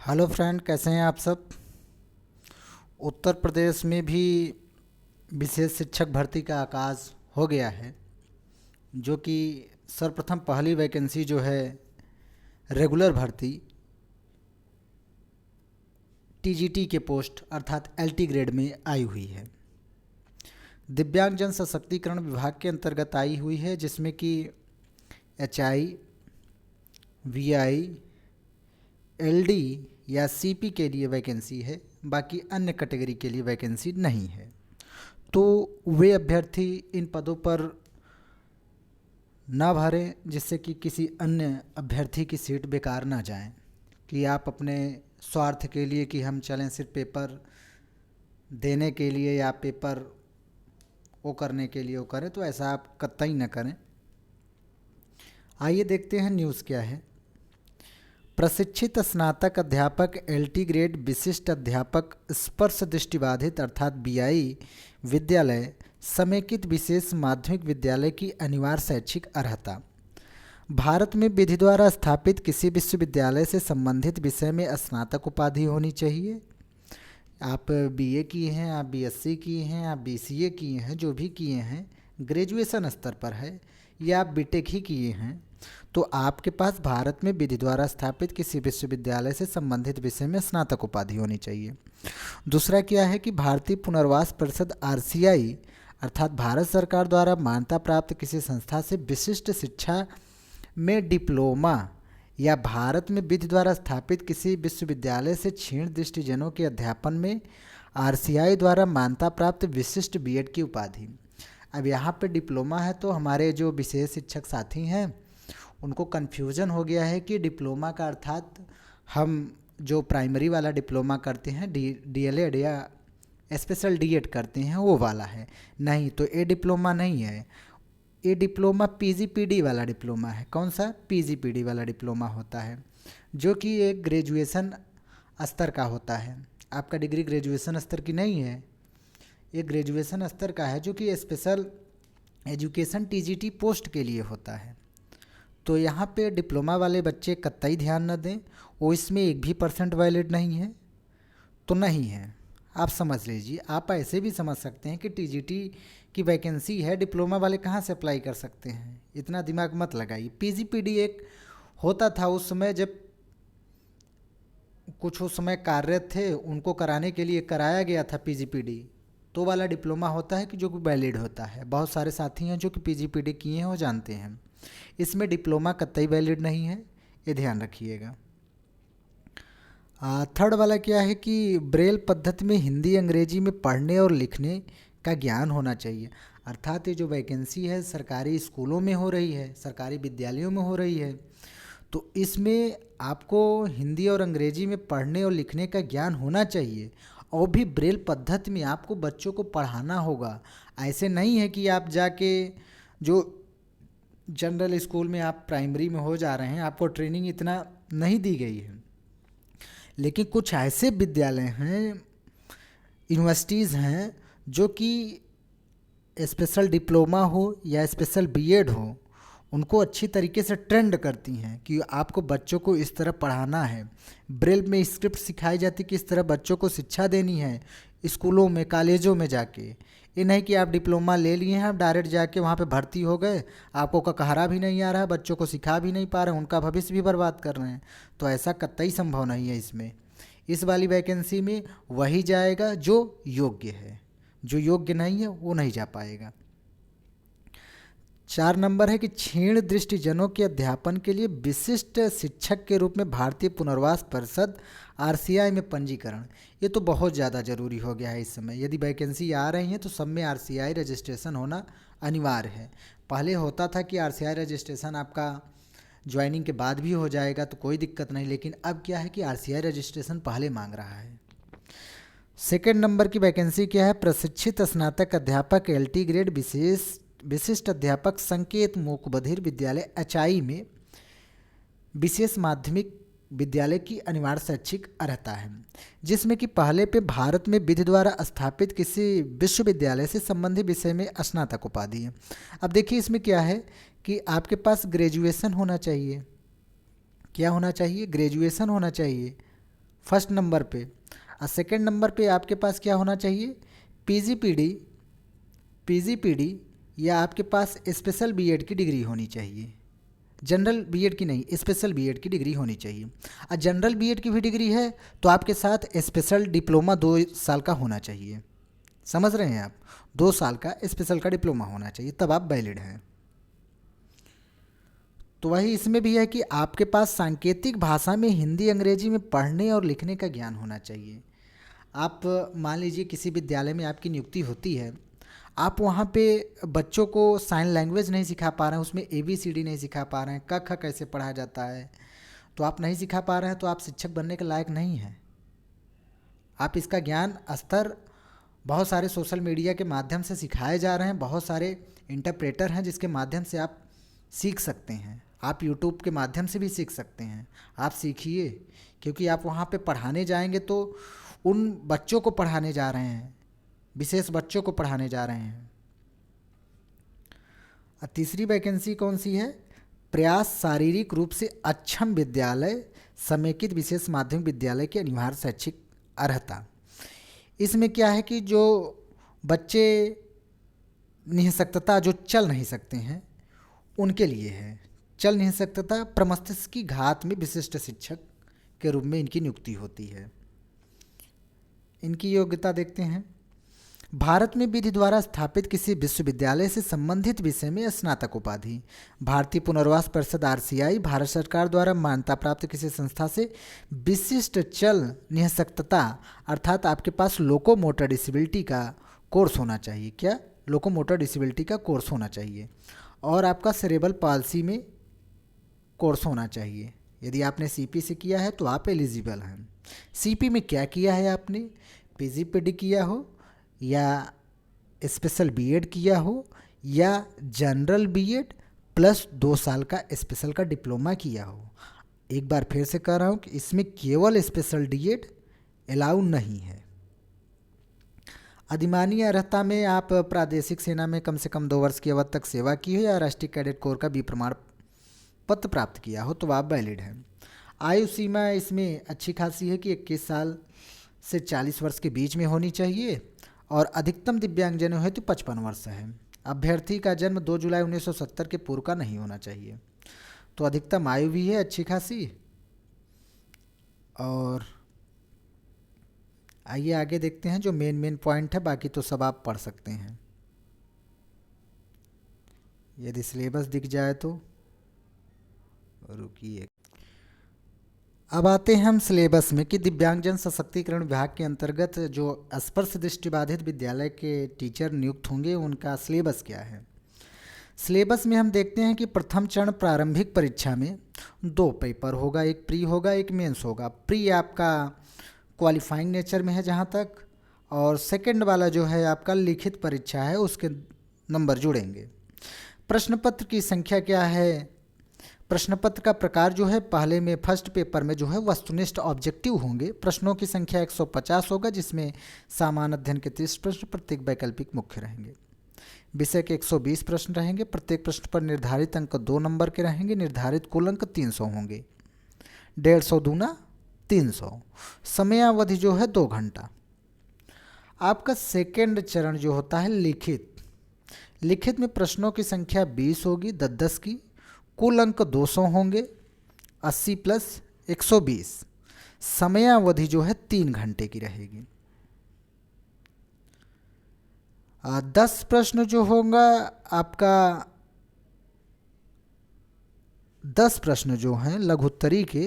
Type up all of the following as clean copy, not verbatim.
Hello friend, कैसे हैं आप सब। उत्तर प्रदेश में भी विशेष शिक्षक भर्ती का आगाज़ हो गया है, जो कि सर्वप्रथम पहली वैकेंसी जो है रेगुलर भर्ती टीजीटी के पोस्ट अर्थात एलटी ग्रेड में आई हुई है। दिव्यांगजन सशक्तिकरण विभाग के अंतर्गत आई हुई है, जिसमें कि एचआई, वीआई, एलडी या सीपी के लिए वैकेंसी है। बाकी अन्य कैटेगरी के लिए वैकेंसी नहीं है। तो वे अभ्यर्थी इन पदों पर ना भरें, जिससे कि किसी अन्य अभ्यर्थी की सीट बेकार ना जाए, कि आप अपने स्वार्थ के लिए कि हम चलें सिर्फ पेपर देने के लिए या पेपर वो करने के लिए वो करें, तो ऐसा आप कतई न करें। आइए देखते हैं न्यूज़ क्या है। प्रशिक्षित स्नातक अध्यापक एलटी ग्रेड विशिष्ट अध्यापक स्पर्श दृष्टिबाधित अर्थात बीआई विद्यालय समेकित विशेष माध्यमिक विद्यालय की अनिवार्य शैक्षिक अर्हता। भारत में विधि द्वारा स्थापित किसी विश्वविद्यालय से संबंधित विषय में स्नातक उपाधि होनी चाहिए। आप बीए किए हैं, आप बीएससी किए हैं, आप बीसीए किए हैं, जो भी किए हैं ग्रेजुएशन स्तर पर है, या आप बीटेक ही किए हैं, तो आपके पास भारत में विधि द्वारा स्थापित किसी विश्वविद्यालय से संबंधित विषय में स्नातक उपाधि होनी चाहिए। दूसरा क्या है कि भारतीय पुनर्वास परिषद आरसीआई अर्थात भारत सरकार द्वारा मान्यता प्राप्त किसी संस्था से विशिष्ट शिक्षा में डिप्लोमा या भारत में विधि द्वारा स्थापित किसी विश्वविद्यालय से क्षीण दृष्टिजनों के अध्यापन में आरसीआई द्वारा मान्यता प्राप्त विशिष्ट बीएड की उपाधि। अब यहाँ पे डिप्लोमा है, तो हमारे जो विशेष शिक्षक साथी हैं उनको कन्फ्यूज़न हो गया है कि डिप्लोमा का अर्थात हम जो प्राइमरी वाला डिप्लोमा करते हैं डीएलएड या स्पेशल डीएड करते हैं वो वाला है। नहीं, तो ये डिप्लोमा नहीं है, ये डिप्लोमा पीजीपीडी वाला डिप्लोमा है। कौन सा? पीजीपीडी वाला डिप्लोमा होता है, जो कि एक ग्रेजुएशन स्तर का होता है। आपका डिग्री ग्रेजुएशन स्तर की नहीं है, ये ग्रेजुएशन स्तर का है, जो कि स्पेशल एजुकेशन टीजीटी पोस्ट के लिए होता है। तो यहाँ पे डिप्लोमा वाले बच्चे कतई ध्यान न दें, वो इसमें 1% भी वैलिड नहीं है तो नहीं है। आप समझ लीजिए। आप ऐसे भी समझ सकते हैं कि टीजीटी की वैकेंसी है, डिप्लोमा वाले कहाँ से अप्लाई कर सकते हैं, इतना दिमाग मत लगाइए। पीजीपीडी एक होता था उस समय, जब कुछ उस समय कार्यरत थे उनको कराने के लिए कराया गया था पीजीपीडी, तो वाला डिप्लोमा होता है कि जो कि वैलिड होता है। बहुत सारे साथी हैं जो कि पीजीपीडी किए हैं वो जानते हैं। इसमें डिप्लोमा कतई वैलिड नहीं है, ये ध्यान रखिएगा। थर्ड वाला क्या है कि ब्रेल पद्धति में हिंदी अंग्रेजी में पढ़ने और लिखने का ज्ञान होना चाहिए। अर्थात ये जो वैकेंसी है सरकारी स्कूलों में हो रही है, सरकारी विद्यालयों में हो रही है, तो इसमें आपको हिंदी और अंग्रेजी में पढ़ने और लिखने का ज्ञान होना चाहिए, और भी ब्रेल पद्धति में आपको बच्चों को पढ़ाना होगा। ऐसे नहीं है कि आप जाके जो जनरल स्कूल में आप प्राइमरी में हो जा रहे हैं, आपको ट्रेनिंग इतना नहीं दी गई है। लेकिन कुछ ऐसे विद्यालय हैं, यूनिवर्सिटीज़ हैं, जो कि स्पेशल डिप्लोमा हो या स्पेशल बीएड हो, उनको अच्छी तरीके से ट्रेंड करती हैं कि आपको बच्चों को इस तरह पढ़ाना है। ब्रेल में स्क्रिप्ट सिखाई जाती कि इस तरह बच्चों को शिक्षा देनी है स्कूलों में, कॉलेजों में जाके। ये नहीं कि आप डिप्लोमा ले लिए हैं, आप डायरेक्ट जाके वहाँ पे भर्ती हो गए, आपको ककहरा भी नहीं आ रहा है, बच्चों को सिखा भी नहीं पा रहे हैं, उनका भविष्य भी बर्बाद कर रहे हैं। तो ऐसा कतई संभव नहीं है। इसमें इस वाली वैकेंसी में वही जाएगा जो योग्य है, जो योग्य नहीं है वो नहीं जा पाएगा। 4 नंबर है कि क्षीण दृष्टिजनों के अध्यापन के लिए विशिष्ट शिक्षक के रूप में भारतीय पुनर्वास परिषद आरसीआई में पंजीकरण। ये तो बहुत ज़्यादा ज़रूरी हो गया है इस समय। यदि वैकेंसी आ रही है तो सब में आरसीआई रजिस्ट्रेशन होना अनिवार्य है। पहले होता था कि आरसीआई रजिस्ट्रेशन आपका ज्वाइनिंग के बाद भी हो जाएगा तो कोई दिक्कत नहीं, लेकिन अब क्या है कि आरसीआई रजिस्ट्रेशन पहले मांग रहा है। सेकेंड नंबर की वैकेंसी क्या है? प्रशिक्षित स्नातक अध्यापक एलटी ग्रेड विशिष्ट अध्यापक संकेत मूक बधिर विद्यालय एचआई में विशेष माध्यमिक विद्यालय की अनिवार्य शैक्षिक अर्हता है, जिसमें कि पहले पे भारत में विधि द्वारा स्थापित किसी विश्वविद्यालय से संबंधित विषय में स्नातक उपाधि है। अब देखिए इसमें क्या है कि आपके पास ग्रेजुएशन होना चाहिए। क्या होना चाहिए? ग्रेजुएशन होना चाहिए। फर्स्ट नंबर पे। और सेकंड नंबर पे आपके पास क्या होना चाहिए, पीजीपीडी या आपके पास स्पेशल बीएड की डिग्री होनी चाहिए। जनरल बीएड की नहीं, स्पेशल बीएड की डिग्री होनी चाहिए। और जनरल बीएड की भी डिग्री है तो आपके साथ स्पेशल डिप्लोमा 2 साल का होना चाहिए। समझ रहे हैं आप, 2 साल का स्पेशल का डिप्लोमा होना चाहिए, तब आप वैलिड हैं। तो वही इसमें भी है कि आपके पास सांकेतिक भाषा में हिंदी अंग्रेजी में पढ़ने और लिखने का ज्ञान होना चाहिए। आप मान लीजिए किसी विद्यालय में आपकी नियुक्ति होती है, आप वहाँ पे बच्चों को साइन लैंग्वेज नहीं सिखा पा रहे हैं, उसमें ABCD नहीं सिखा पा रहे हैं, क ख कैसे पढ़ा जाता है, तो आप नहीं सिखा पा रहे हैं तो आप शिक्षक बनने के लायक नहीं हैं। आप इसका ज्ञान स्तर बहुत सारे सोशल मीडिया के माध्यम से सिखाए जा रहे हैं, बहुत सारे इंटरप्रेटर हैं जिसके माध्यम से आप सीख सकते हैं। आप यूट्यूब के माध्यम से भी सीख सकते हैं, आप सीखिए, क्योंकि आप वहाँ पे पढ़ाने जाएंगे तो उन बच्चों को पढ़ाने जा रहे हैं, विशेष बच्चों को पढ़ाने जा रहे हैं। और तीसरी वैकेंसी कौन सी है, प्रयास शारीरिक रूप से अक्षम विद्यालय समेकित विशेष माध्यमिक विद्यालय की अनिवार्य शैक्षिक अर्हता। इसमें क्या है कि जो बच्चे निःशक्तता, जो चल नहीं सकते हैं, उनके लिए है। चल नहीं सकता प्रमस्तिष्क की घात में विशिष्ट शिक्षक के रूप में इनकी नियुक्ति होती है। इनकी योग्यता देखते हैं। भारत में विधि द्वारा स्थापित किसी विश्वविद्यालय से संबंधित विषय में स्नातक उपाधि। भारतीय पुनर्वास परिषद RCI भारत सरकार द्वारा मान्यता प्राप्त किसी संस्था से विशिष्ट चल निःशक्तता अर्थात आपके पास लोकोमोटर डिसेबिलिटी का कोर्स होना चाहिए। क्या, लोकोमोटर डिसेबिलिटी का कोर्स होना चाहिए। और आपका सेरेब्रल पाल्सी में कोर्स होना चाहिए। यदि आपने CP से किया है तो आप एलिजिबल हैं। CP में क्या किया है आपने, PGPD किया हो या स्पेशल BEd किया हो या जनरल BEd प्लस 2 साल का स्पेशल का डिप्लोमा किया हो। एक बार फिर से कह रहा हूँ कि इसमें केवल स्पेशल DEd अलाउ नहीं है। अधिमानी अर्हता में आप प्रादेशिक सेना में कम से कम 2 वर्ष की अवधि तक सेवा की हो या राष्ट्रीय कैडेट कोर का B प्रमाण पत्र प्राप्त किया हो तो आप वैलिड हैं। आयु सीमा इसमें अच्छी खासी है कि 21 साल से 40 वर्ष के बीच में होनी चाहिए और अधिकतम दिव्यांगजनों हेतु 55 वर्ष है। अभ्यर्थी का जन्म 2 जुलाई 1970 के पूर्व का नहीं होना चाहिए। तो अधिकतम आयु भी है अच्छी खासी। और आइए आगे देखते हैं जो मेन पॉइंट है, बाकी तो सब आप पढ़ सकते हैं यदि सिलेबस दिख जाए तो। रुकिए, अब आते हैं हम सिलेबस में कि दिव्यांगजन सशक्तिकरण विभाग के अंतर्गत जो स्पर्श दृष्टिबाधित विद्यालय के टीचर नियुक्त होंगे उनका सिलेबस क्या है। सिलेबस में हम देखते हैं कि प्रथम चरण प्रारंभिक परीक्षा में 2 पेपर होगा, एक प्री होगा एक मेंस होगा। प्री आपका क्वालिफाइंग नेचर में है जहाँ तक, और सेकंड वाला जो है आपका लिखित परीक्षा है, उसके नंबर जुड़ेंगे। प्रश्न पत्र की संख्या क्या है, प्रश्न पत्र का प्रकार जो है पहले में फर्स्ट पेपर में जो है वस्तुनिष्ठ ऑब्जेक्टिव होंगे। प्रश्नों की संख्या 150 होगा जिसमें सामान्य अध्ययन के 30 प्रश्न, प्रत्येक वैकल्पिक मुख्य रहेंगे। विषय के 120 प्रश्न रहेंगे, प्रत्येक प्रश्न पर निर्धारित अंक 2 नंबर के रहेंगे, निर्धारित कुल अंक 300 होंगे, 150 दूना 300। समयावधि जो है 2 घंटा। आपका सेकेंड चरण जो होता है लिखित में प्रश्नों की संख्या 20 होगी, 10-10 की, कुल अंक 200 होंगे, 80 प्लस 120। समयावधि जो है 3 घंटे की रहेगी। 10 प्रश्न जो होगा आपका, 10 प्रश्न जो हैं लघुत्तरी के,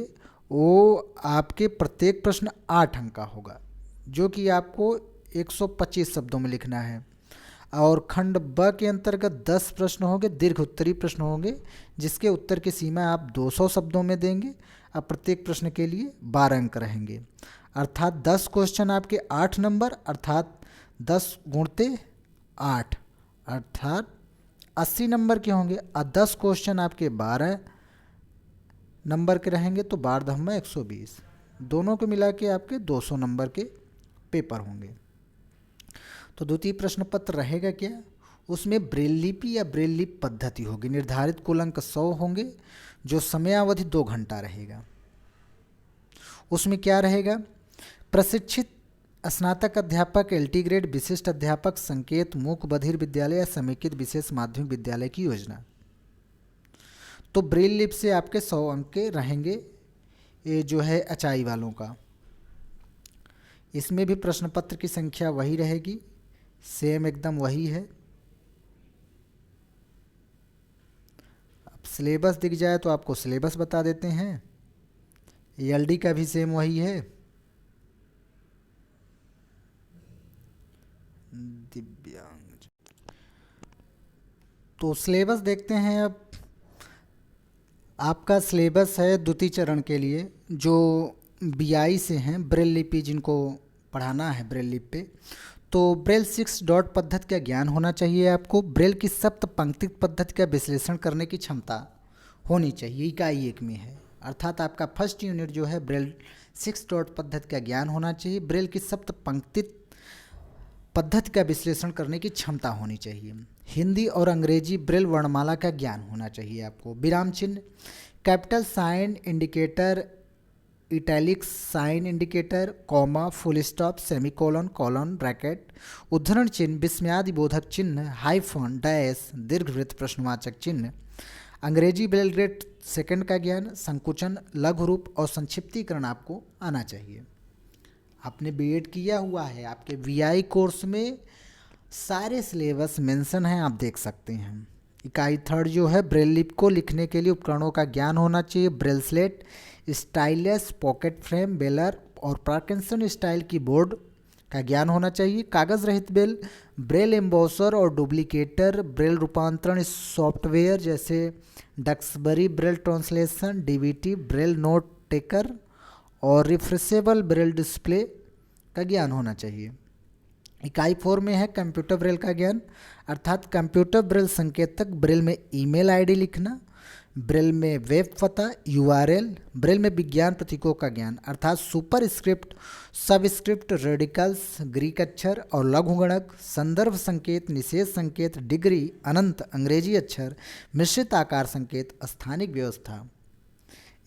वो आपके प्रत्येक प्रश्न 8 अंक का होगा, जो कि आपको 125 शब्दों में लिखना है। और खंड ब के अंतर्गत 10 प्रश्न होंगे, दीर्घ उत्तरी प्रश्न होंगे, जिसके उत्तर की सीमा आप 200 शब्दों में देंगे। अब प्रत्येक प्रश्न के लिए 12 अंक रहेंगे, अर्थात 10 क्वेश्चन आपके 8 नंबर, अर्थात 10 गुणते 8 अर्थात 80 नंबर के होंगे। और 10 क्वेश्चन आपके 12 नंबर के रहेंगे, तो 12 × 120, दोनों को मिला के आपके 200 नंबर के पेपर होंगे। तो द्वितीय प्रश्न पत्र रहेगा क्या, उसमें ब्रेल लिपि या ब्रेल लिपि पद्धति होगी। निर्धारित कुल अंक 100 होंगे, जो समयावधि 2 घंटा रहेगा। उसमें क्या रहेगा? प्रशिक्षित स्नातक अध्यापक, एलटी ग्रेड विशिष्ट अध्यापक, संकेत मूक बधिर विद्यालय या समेकित विशेष माध्यमिक विद्यालय की योजना। तो ब्रेल लिपि से आपके 100 अंक के रहेंगे, ये जो है अचाई वालों का। इसमें भी प्रश्न पत्र की संख्या वही रहेगी, सेम एकदम वही है। अब सिलेबस दिख जाए तो आपको सिलेबस बता देते हैं। एलडी का भी सेम वही है। दिव्यांग, तो सिलेबस देखते हैं। अब आपका सिलेबस है द्वितीय चरण के लिए, जो बीआई से हैं, ब्रेल लिपि जिनको पढ़ाना है ब्रेल लिपि पे, तो ब्रेल 6 डॉट पद्धति का ज्ञान होना चाहिए आपको। ब्रेल की सप्त पंक्ति पद्धति का विश्लेषण करने की क्षमता होनी चाहिए, इकाई 1 में है। अर्थात आपका फर्स्ट यूनिट जो है ब्रेल 6 डॉट पद्धति का ज्ञान होना चाहिए। ब्रेल की सप्त पंक्ति पद्धति का विश्लेषण करने की क्षमता होनी चाहिए। हिंदी और अंग्रेजी ब्रेल वर्णमाला का ज्ञान होना चाहिए आपको। विराम चिन्ह, capital sign indicator, italics sign indicator, comma, full stop, semicolon, colon, bracket, उद्धरण चिन्ह, विस्मयादि बोधक चिन्ह, हाइफन, डैश, दीर्घवृत्त, प्रश्नवाचक चिन्ह। अंग्रेजी ब्रेल ग्रेड सेकंड का ज्ञान, संकुचन, लघु रूप और संक्षिप्तीकरण आपको आना चाहिए। आपने बीएड किया हुआ है, आपके वीआई कोर्स में सारे सिलेबस मेंशन हैं, आप देख सकते हैं। इकाई 3 जो है ब्रेल लिपि को लिखने के लिए उपकरणों का ज्ञान होना चाहिए। Braille slate, stylus, pocket frame, baler और पार्किंसन स्टाइल की बोर्ड का ज्ञान होना चाहिए। कागज़ रहित ब्रेल, ब्रेल एम्बोसर और डुप्लीकेटर, ब्रेल रूपांतरण सॉफ्टवेयर जैसे Duxbury Braille translation, DVT, Braille note taker और रिफ्रेशेबल ब्रेल डिस्प्ले का ज्ञान होना चाहिए। इकाई 4 में है कंप्यूटर ब्रेल का ज्ञान, अर्थात कंप्यूटर ब्रेल संकेतक, ब्रेल में ईमेल आईडी लिखना, ब्रेल में वेब पता, यूआरएल, ब्रेल में विज्ञान प्रतीकों का ज्ञान, अर्थात सुपर स्क्रिप्ट, सब स्क्रिप्ट, रेडिकल्स, ग्रीक अक्षर और लघुगणक, संदर्भ संकेत, निषेध संकेत, डिग्री, अनंत, अंग्रेजी अक्षर, मिश्रित आकार संकेत, स्थानिक व्यवस्था।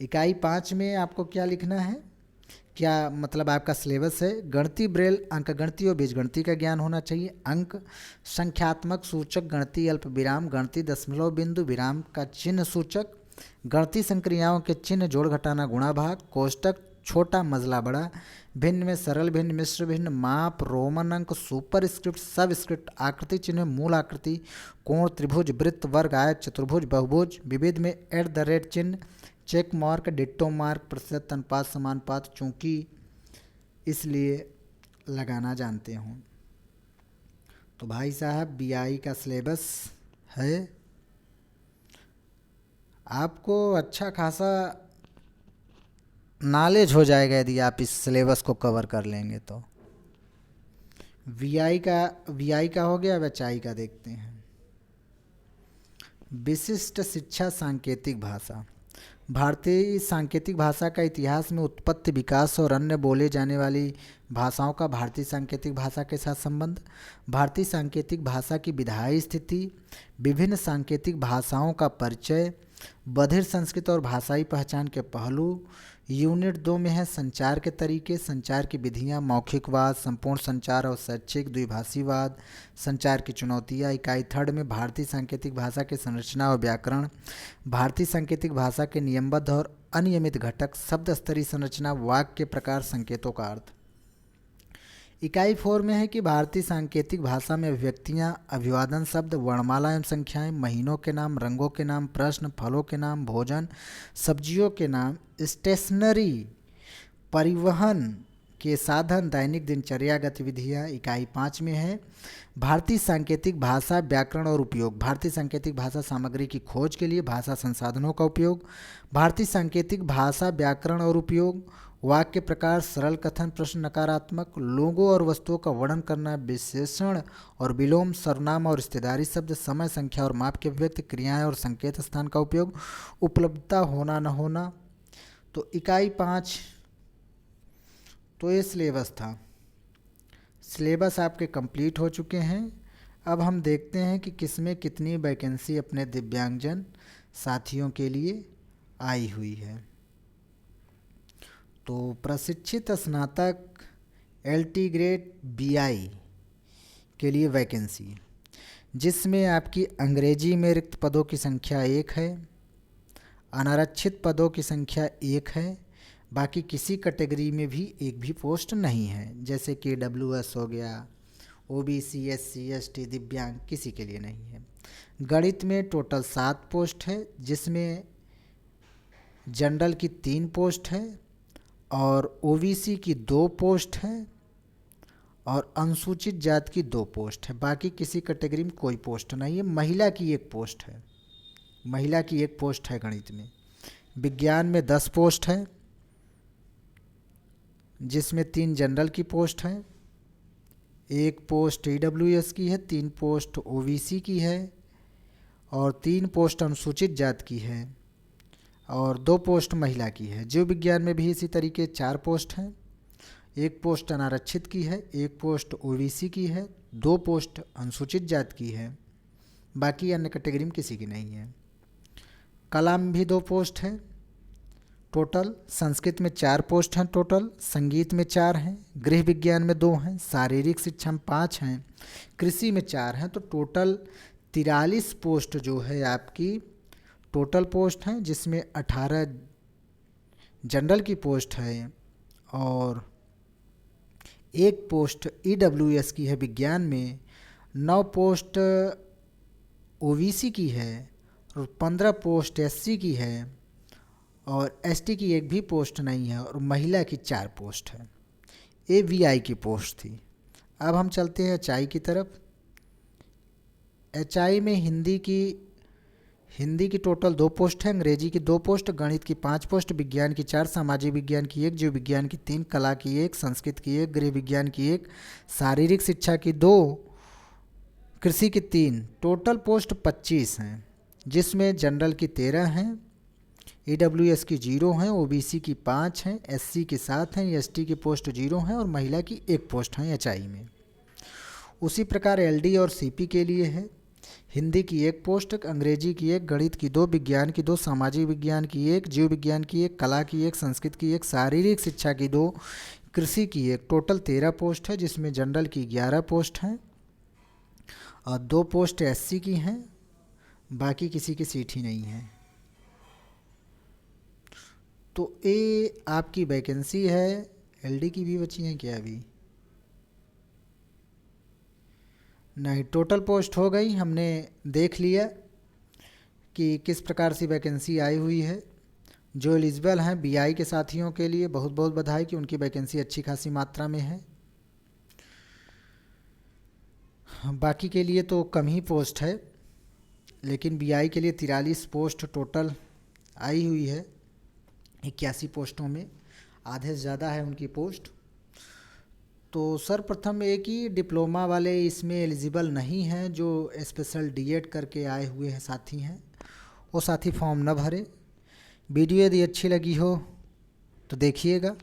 इकाई 5 में आपको क्या लिखना है, क्या मतलब आपका सिलेबस है। गणितीय ब्रेल, अंकगणितीय और बीजगणितीय का ज्ञान होना चाहिए। अंक, संख्यात्मक सूचक, गणितीय अल्प विराम, गणितीय दशमलव बिंदु, विराम का चिन्ह सूचक, गणितीय संक्रियाओं के चिन्ह, जोड़ घटाना गुणा भाग, कोष्टक, छोटा मजला बड़ा, भिन्न में सरल भिन्न, मिश्र भिन्न, माप, रोमन अंक, सुपर स्क्रिप्ट, सब स्क्रिप्ट, आकृति चिन्ह, मूल आकृति, कोण, त्रिभुज, वृत्त, वर्ग, आयत, चतुर्भुज, बहुभुज, विविध में @ चिन्ह, चेक मार्क, डिट्टो मार्क, प्रतिशत, अनुपात, समानुपात, चूंकि इसलिए लगाना जानते हों। तो भाई साहब बीआई का सिलेबस है, आपको अच्छा खासा नॉलेज हो जाएगा यदि आप इस सिलेबस को कवर कर लेंगे तो। वीआई का हो गया। अब एचआई का देखते हैं। विशिष्ट शिक्षा सांकेतिक भाषा। भारतीय सांकेतिक भाषा का इतिहास में उत्पत्ति, विकास और अन्य बोले जाने वाली भाषाओं का भारतीय सांकेतिक भाषा के साथ संबंध, भारतीय सांकेतिक भाषा की विधायी स्थिति, विभिन्न सांकेतिक भाषाओं का परिचय, बधिर संस्कृति और भाषाई पहचान के पहलू। यूनिट 2 में है संचार के तरीके, संचार की विधियाँ, मौखिकवाद, संपूर्ण संचार और शैक्षिक द्विभाषीवाद, संचार की चुनौतियाँ। इकाई 3 में भारतीय सांकेतिक भाषा की संरचना और व्याकरण, भारतीय सांकेतिक भाषा के नियमबद्ध और अनियमित घटक, शब्द स्तरीय संरचना, वाक्य प्रकार, संकेतों का अर्थ। इकाई 4 में है कि भारतीय सांकेतिक भाषा में अभिव्यक्तियाँ, अभिवादन शब्द, वर्णमाला एवं संख्याएं, महीनों के नाम, रंगों के नाम, प्रश्न, फलों के नाम, भोजन, सब्जियों के नाम, स्टेशनरी, परिवहन के साधन, दैनिक दिनचर्या गतिविधियाँ। इकाई 5 में है भारतीय सांकेतिक भाषा, व्याकरण और उपयोग, भारतीय सांकेतिक भाषा सामग्री की खोज के लिए भाषा संसाधनों का उपयोग, भारतीय सांकेतिक भाषा व्याकरण और उपयोग, वाक्य प्रकार, सरल कथन, प्रश्न, नकारात्मक, लोगों और वस्तुओं का वर्णन करना, विशेषण और विलोम, सर्वनाम और रिश्तेदारी शब्द, समय, संख्या और माप के अभिव्यक्ति, क्रियाएं और संकेत स्थान का उपयोग, उपलब्धता होना न होना। तो इकाई 5 तो ये सिलेबस था। सिलेबस आपके कंप्लीट हो चुके हैं। अब हम देखते हैं कि किसमें कितनी वैकेंसी अपने दिव्यांगजन साथियों के लिए आई हुई है। तो प्रशिक्षित स्नातक एलटी ग्रेड बीआई के लिए वैकेंसी, जिसमें आपकी अंग्रेजी में रिक्त पदों की संख्या 1 है, अनारक्षित पदों की संख्या 1 है, बाकी किसी कैटेगरी में भी एक भी पोस्ट नहीं है, जैसे कि डब्ल्यूएस हो गया, ओबीसी, एससी, एसटी, दिव्यांग, किसी के लिए नहीं है। गणित में टोटल 7 पोस्ट है, जिसमें जनरल की 3 पोस्ट है और ओबीसी की 2 पोस्ट है और अनुसूचित जाति की 2 पोस्ट है। बाकी किसी कैटेगरी में कोई पोस्ट नहीं है। महिला की 1 पोस्ट है, महिला की 1 पोस्ट है गणित में। विज्ञान में 10 पोस्ट है, जिसमें 3 जनरल की पोस्ट है, 1 पोस्ट ईडब्ल्यूएस की है, 3 पोस्ट ओबीसी की है और 3 पोस्ट अनुसूचित जाति की है और 2 पोस्ट महिला की है। जीव विज्ञान में भी इसी तरीके 4 पोस्ट हैं, 1 पोस्ट अनारक्षित की है, 1 पोस्ट ओबीसी की है, 2 पोस्ट अनुसूचित जाति की है, बाकी अन्य कैटेगरी में किसी की नहीं है। कला में भी 2 पोस्ट है टोटल। संस्कृत में 4 पोस्ट हैं टोटल, संगीत में 4 हैं, गृह विज्ञान में 2 हैं, शारीरिक शिक्षा में 5 हैं, कृषि में 4 हैं। तो टोटल 43 पोस्ट जो है आपकी टोटल पोस्ट हैं, जिसमें 18 जनरल की पोस्ट है और 1 पोस्ट ईडब्ल्यूएस की है विज्ञान में, 9 पोस्ट ओबीसी की है और 15 पोस्ट एससी की है और एसटी की 1 भी पोस्ट नहीं है और महिला की 4 पोस्ट है। ये वीआई की पोस्ट थी। अब हम चलते हैं एचआई की तरफ। एचआई में हिंदी की टोटल 2 पोस्ट है, अंग्रेजी की 2 पोस्ट, गणित की 5 पोस्ट, विज्ञान की 4, सामाजिक विज्ञान की 1, जीव विज्ञान की 3, कला की 1, संस्कृत की 1, गृह विज्ञान की 1, शारीरिक शिक्षा की 2, कृषि की 3। टोटल पोस्ट 25 हैं, जिसमें जनरल की 13 हैं, ईडब्ल्यूएस की 0 हैं, ओबीसी की 5 हैं, एससी की 7 हैं, एसटी की पोस्ट 0 हैं और महिला की 1 पोस्ट है एचआई में। उसी प्रकार एलडी और सीपी के लिए है। हिंदी की 1 पोस्ट, अंग्रेजी की 1, गणित की 2, विज्ञान की 2, सामाजिक विज्ञान की 1, जीव विज्ञान की 1, कला की 1, संस्कृत की 1, शारीरिक शिक्षा की 2, कृषि की 1। टोटल 13 पोस्ट है, जिसमें जनरल की 11 पोस्ट हैं और 2 पोस्ट एससी की हैं, बाकी किसी की सीट ही नहीं है। तो ये आपकी वैकेंसी है। एलडी की भी बची हैं क्या अभी? नहीं, टोटल पोस्ट हो गई। हमने देख लिया कि किस प्रकार से वैकेंसी आई हुई है। जो एलिजिबल हैं बीआई के साथियों के लिए बहुत बहुत बधाई कि उनकी वैकेंसी अच्छी खासी मात्रा में है। बाकी के लिए तो कम ही पोस्ट है, लेकिन बीआई के लिए 43 पोस्ट टोटल आई हुई है। 81 पोस्टों में आधे से ज़्यादा है उनकी पोस्ट। तो सर्वप्रथम एक ही डिप्लोमा वाले इसमें एलिजिबल नहीं हैं, जो स्पेशल डीएड करके आए हुए हैं साथी हैं, वो साथी फॉर्म न भरे। वीडियो यदि अच्छी लगी हो तो देखिएगा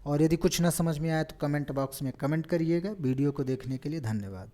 और यदि कुछ न समझ में आए तो कमेंट बॉक्स में कमेंट करिएगा। वीडियो को देखने के लिए धन्यवाद।